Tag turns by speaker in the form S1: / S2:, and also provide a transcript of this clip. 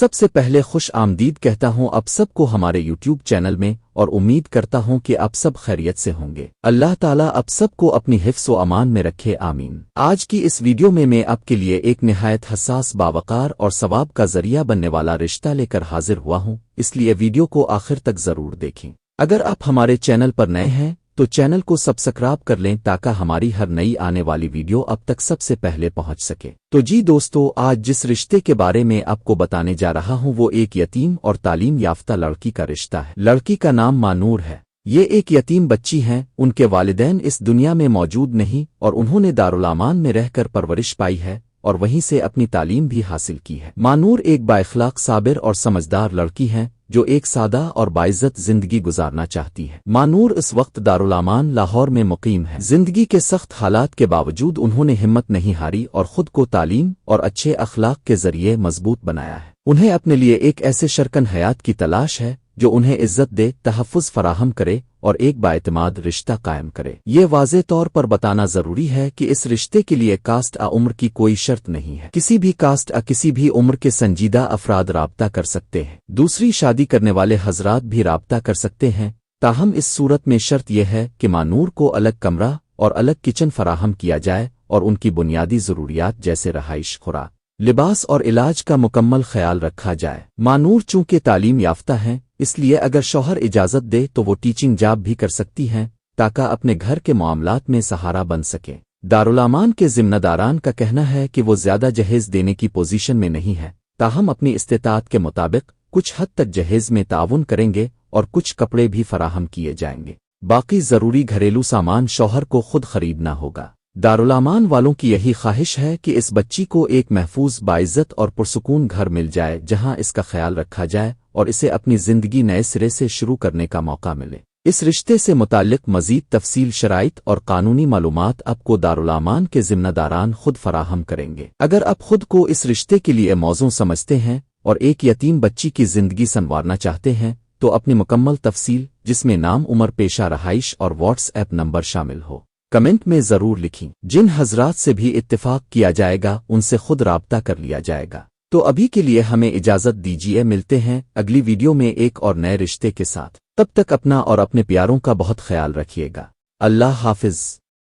S1: सबसे पहले खुश आमदीद कहता हूँ आप सबको हमारे यूट्यूब चैनल में और उम्मीद करता हूँ कि आप सब खैरियत से होंगे। अल्लाह ताला आप सबको अपनी हिफ्स व अमान में रखे, आमीन। आज की इस वीडियो में मैं आपके लिए एक निहायत हसास, बावकार और सवाब का जरिया बनने वाला रिश्ता लेकर हाजिर हुआ हूँ, इसलिए वीडियो को आखिर तक जरूर देखें। अगर आप हमारे चैनल पर नए हैं तो चैनल को सब्सक्राइब कर लें ताकि हमारी हर नई आने वाली वीडियो अब तक सबसे पहले पहुंच सके। तो जी दोस्तों, आज जिस रिश्ते के बारे में आपको बताने जा रहा हूं वो एक यतीम और तालीम याफ्ता लड़की का रिश्ता है। लड़की का नाम मानूर है। ये एक यतीम बच्ची हैं, उनके वालिदैन इस दुनिया में मौजूद नहीं और उन्होंने दारुल अमान में रहकर परवरिश पाई है और वहीं से अपनी तालीम भी हासिल की है। मानूर एक बाइखलाक, साबिर और समझदार लड़की है जो एक सादा और बाइज्जत जिंदगी गुजारना चाहती है। मानूर इस वक्त दारुल अमान लाहौर में मुकीम है। जिंदगी के सख्त हालात के बावजूद उन्होंने हिम्मत नहीं हारी और खुद को तालीम और अच्छे अखलाक के जरिए मजबूत बनाया है। उन्हें अपने लिए एक ऐसे शरकन हयात की तलाश है जो उन्हें इज्जत दे, तहफ़्फ़ुज़ फराहम करे और एक बाएतमाद रिश्ता कायम करे। ये वाज़े तौर पर बताना जरूरी है कि इस रिश्ते के लिए कास्ट आ उम्र की कोई शर्त नहीं है। किसी भी कास्ट किसी भी उम्र के संजीदा अफराद राब्ता कर सकते हैं। दूसरी शादी करने वाले हजरात भी राब्ता कर सकते हैं। ताहम इस सूरत में शर्त यह है कि मानूर को अलग कमरा और अलग किचन फराहम किया जाए और उनकी बुनियादी ज़रूरियात जैसे रहाइश, खुराक, लिबास और इलाज का मुकम्मल ख्याल रखा जाए। मानूर चूंकि तालीम याफ्ता हैं, इसलिए अगर शौहर इजाज़त दे तो वो टीचिंग जॉब भी कर सकती हैं ताकि अपने घर के मामलात में सहारा बन सके। दारुल अमान के जिम्मेदारान का कहना है कि वो ज्यादा जहेज देने की पोजीशन में नहीं है, ताहम अपनी इस्तेताअत के मुताबिक कुछ हद तक जहेज में ताउन करेंगे और कुछ कपड़े भी फराहम किए जाएंगे। बाकी जरूरी घरेलू सामान शौहर को खुद खरीदना होगा। दारुल अमान वालों की यही ख्वाहिश है कि इस बच्ची को एक महफूज, बाइज्जत और पुरसुकून घर मिल जाए जहां इसका ख्याल रखा जाए और इसे अपनी जिंदगी नए सिरे से शुरू करने का मौका मिले। इस रिश्ते से मुताल्लिक मजीद तफसील, शराइत और कानूनी मालूमात आपको दारुल अमान के जिम्मेदारान खुद फराहम करेंगे। अगर आप खुद को इस रिश्ते के लिए मौजूद समझते हैं और एक यतीम बच्ची की जिंदगी संवारना चाहते हैं तो अपनी मुकम्मल तफसील, जिसमें नाम, उम्र, पेशा, रहाइश और व्हाट्सएप नंबर शामिल हो, कमेंट में जरूर लिखी। जिन हजरात से भी इत्तेफाक किया जाएगा उनसे खुद राब्ता कर लिया जाएगा। तो अभी के लिए हमें इजाजत दीजिए, मिलते हैं अगली वीडियो में एक और नए रिश्ते के साथ। तब तक अपना और अपने प्यारों का बहुत ख्याल रखिएगा। अल्लाह हाफिज।